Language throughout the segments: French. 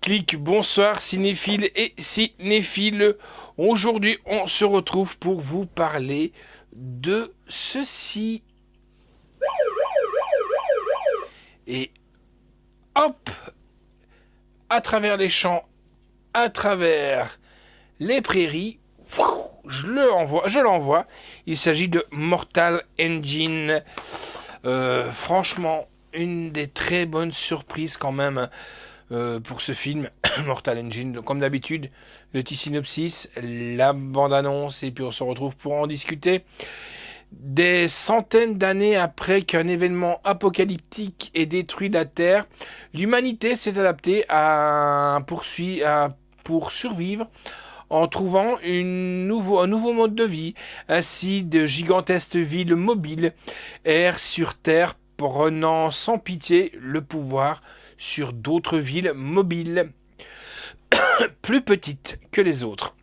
Clic, bonsoir cinéphiles et cinéphiles. Aujourd'hui, on se retrouve pour vous parler de ceci. Et hop, à travers les champs, à travers les prairies, je l'envoie. Il s'agit de Mortal Engine. Franchement, une des très bonnes surprises quand même pour ce film Mortal Engine. Donc, comme d'habitude, le petit synopsis, la bande-annonce, et puis on se retrouve pour en discuter. Des centaines d'années après qu'un événement apocalyptique ait détruit la Terre, l'humanité s'est adaptée pour survivre en trouvant un nouveau mode de vie. Ainsi, de gigantesques villes mobiles errent sur Terre, prenant sans pitié le pouvoir sur d'autres villes mobiles plus petites que les autres.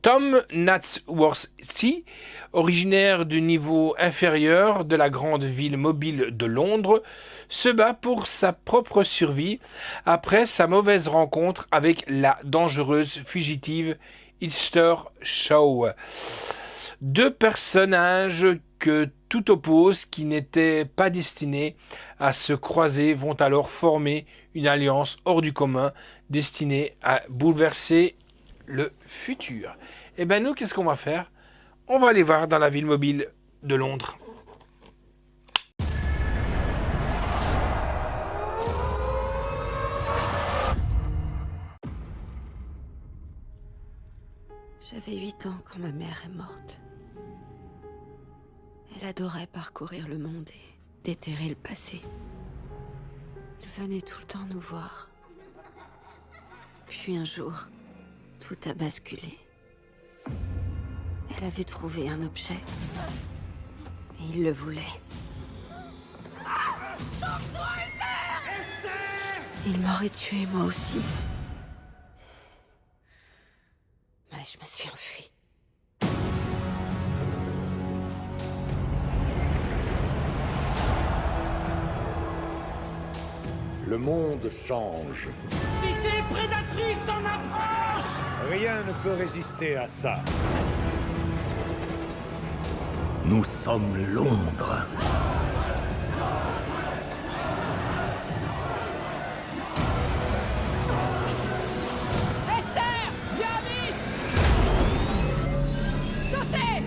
Tom Nadsworthy, originaire du niveau inférieur de la grande ville mobile de Londres, se bat pour sa propre survie après sa mauvaise rencontre avec la dangereuse fugitive Easter Shaw. Deux personnages que tout oppose, qui n'étaient pas destinés à se croiser, vont alors former une alliance hors du commun destinée à bouleverser le futur. Et ben nous, qu'est-ce qu'on va faire? On va aller voir dans la ville mobile de Londres. J'avais 8 ans quand ma mère est morte. Elle adorait parcourir le monde et déterrer le passé. Elle venait tout le temps nous voir. Puis un jour, tout a basculé. Elle avait trouvé un objet. Et il le voulait. Sauve-toi, Esther! Esther! Il m'aurait tué, moi aussi. Mais je me suis enfuie. Le monde change. Cité prédatrice en approche! Rien ne peut résister à ça. Nous sommes Londres. Esther! Viens vite! Sautez!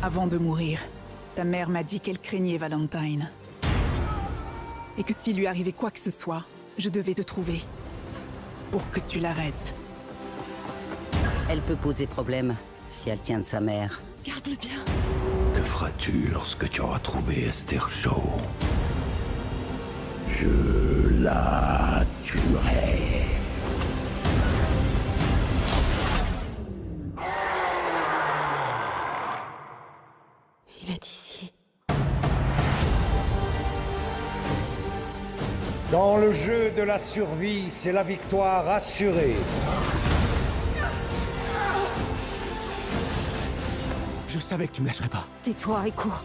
Avant de mourir, ta mère m'a dit qu'elle craignait Valentine. Et que s'il lui arrivait quoi que ce soit, je devais te trouver. Pour que tu l'arrêtes. Elle peut poser problème si elle tient de sa mère. Garde-le bien. Que feras-tu lorsque tu auras trouvé Esther Shaw? Je la tuerai. Il est ici. Dans le jeu de la survie, c'est la victoire assurée. Je savais que tu me lâcherais pas. Tais-toi et cours.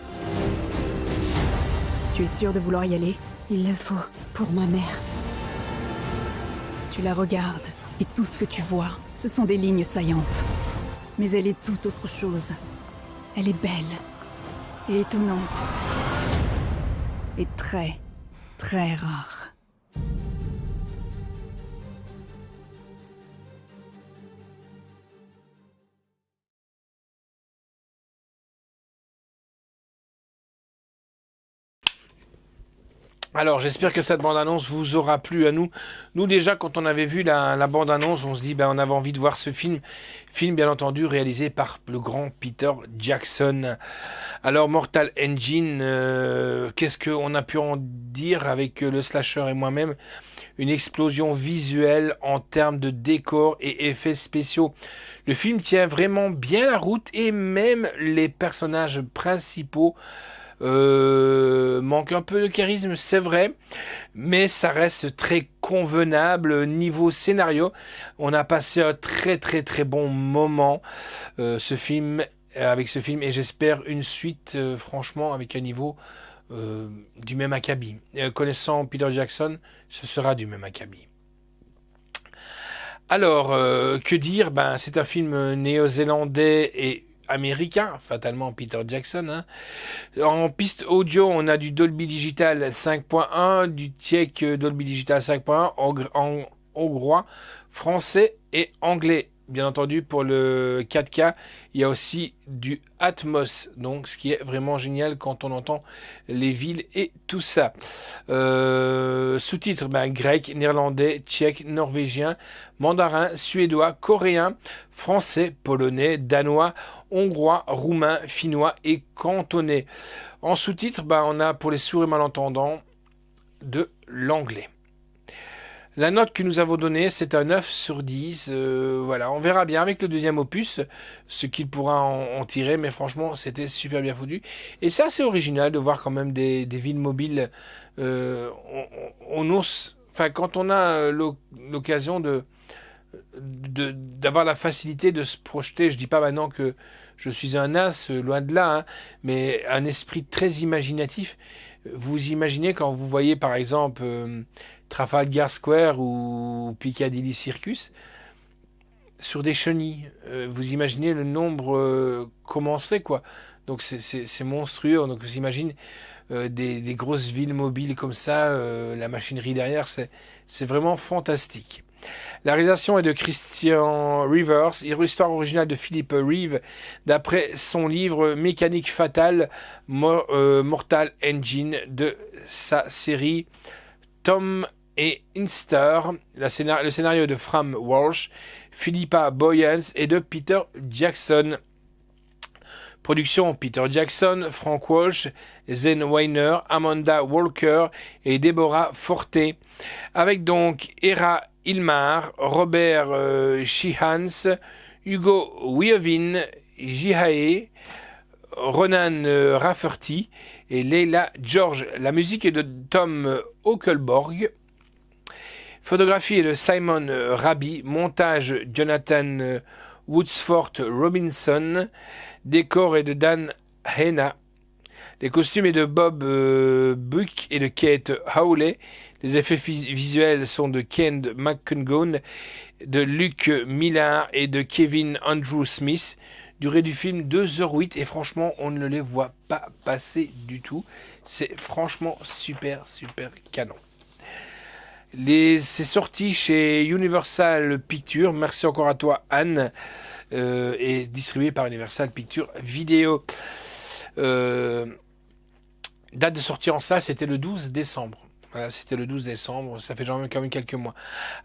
Tu es sûr de vouloir y aller? Il le faut pour ma mère. Tu la regardes, et tout ce que tu vois, ce sont des lignes saillantes. Mais elle est tout autre chose. Elle est belle, et étonnante, et très, très rare. Alors, j'espère que cette bande-annonce vous aura plu à nous. Nous, déjà, quand on avait vu la bande-annonce, on se dit, on avait envie de voir ce film. Film, bien entendu, réalisé par le grand Peter Jackson. Alors, Mortal Engine, qu'est-ce qu'on a pu en dire avec le slasher et moi-même? Une explosion visuelle en termes de décors et effets spéciaux. Le film tient vraiment bien la route, et même les personnages principaux manque un peu de charisme, c'est vrai, mais ça reste très convenable. Niveau scénario, on a passé un très très très bon moment avec ce film, et j'espère une suite franchement avec un niveau du même acabit. Connaissant Peter Jackson, ce sera du même acabit. Alors, que dire? Ben, c'est un film néo-zélandais et américain, fatalement Peter Jackson. Hein. En piste audio, on a du Dolby Digital 5.1, du tchèque Dolby Digital 5.1, en hongrois, français et anglais. Bien entendu, pour le 4K, il y a aussi du Atmos, donc ce qui est vraiment génial quand on entend les villes et tout ça. Sous-titres, ben, grec, néerlandais, tchèque, norvégien, mandarin, suédois, coréen, français, polonais, danois, hongrois, roumain, finnois et cantonais. En sous-titres, ben, on a pour les sourds et malentendants de l'anglais. La note que nous avons donnée, c'est un 9 sur 10. Voilà, on verra bien avec le deuxième opus ce qu'il pourra en tirer, mais franchement, c'était super bien foutu. Et c'est assez original de voir quand même des villes mobiles. Enfin, quand on a l'occasion d'avoir la facilité de se projeter, je dis pas maintenant que je suis un as, loin de là, hein, mais un esprit très imaginatif. Vous imaginez quand vous voyez par exemple Trafalgar Square ou Piccadilly Circus sur des chenilles. Vous imaginez le nombre comment c'est, quoi. Donc c'est monstrueux. Donc vous imaginez des grosses villes mobiles comme ça, la machinerie derrière, c'est vraiment fantastique. La réalisation est de Christian Rivers, histoire originale de Philip Reeve, d'après son livre Mécanique fatale, Mortal Engine, de sa série Tom et Inster, le scénario de Fram Walsh, Philippa Boyens et de Peter Jackson. Production Peter Jackson, Frank Walsh, Zen Weiner, Amanda Walker et Deborah Forte. Avec donc Hera Ilmar, Robert Sheehans, Hugo Weavin, Jihae, Ronan Rafferty et Leila George. La musique est de Tom Okelborg. Photographie est de Simon Raby. Montage Jonathan Woodsford Robinson. Décor est de Dan Hena. Les costumes est de Bob Buck et de Kate Howley. Les effets visuels sont de Ken McCungon, de Luc Millard et de Kevin Andrew Smith. Durée du film 2h08 et franchement on ne les voit pas passer du tout. C'est franchement super canon. C'est sorti chez Universal Pictures. Merci encore à toi Anne. Et distribué par Universal Pictures Vidéo. Date de sortie en salle, c'était le 12 décembre. Voilà, c'était le 12 décembre, ça fait quand même quelques mois.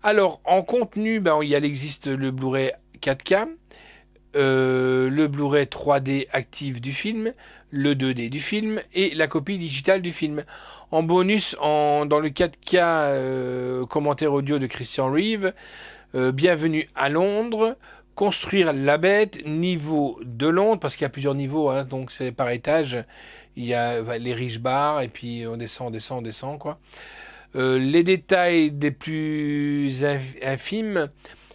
Alors, en contenu, il existe le Blu-ray 4K, le Blu-ray 3D actif du film, le 2D du film et la copie digitale du film. En bonus, dans le 4K commentaire audio de Christian Reeve, bienvenue à Londres, construire la bête, niveau de Londres, parce qu'il y a plusieurs niveaux, hein, donc c'est par étage. Il y a les riches bars et puis on descend quoi. Les détails des plus infimes.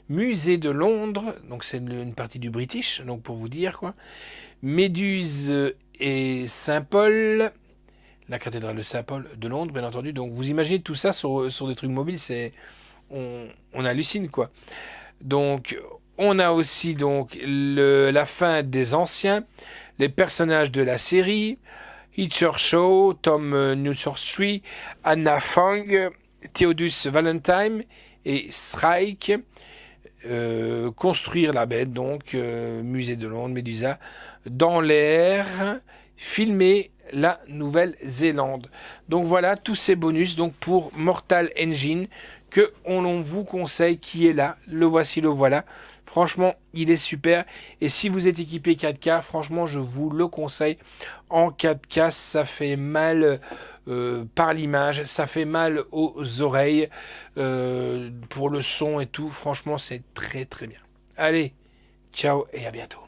Musée de Londres, donc c'est une partie du British, donc pour vous dire quoi. Méduse et Saint-Paul, la cathédrale de Saint-Paul de Londres, bien entendu. Donc vous imaginez tout ça sur des trucs mobiles, on hallucine quoi. Donc on a aussi donc la fin des anciens, les personnages de la série, Hitcher Shaw, Tom Newsworthy, Anna Fang, Theodus Valentine et Strike. Construire la bête, donc musée de Londres, Médusa, dans l'air, filmer la Nouvelle-Zélande. Donc voilà tous ces bonus donc pour Mortal Engine que on vous conseille, qui est là, le voici, le voilà. Franchement, il est super. Et si vous êtes équipé 4K, franchement, je vous le conseille. En 4K, ça fait mal par l'image, ça fait mal aux oreilles, pour le son et tout. Franchement, c'est très bien. Allez, ciao et à bientôt.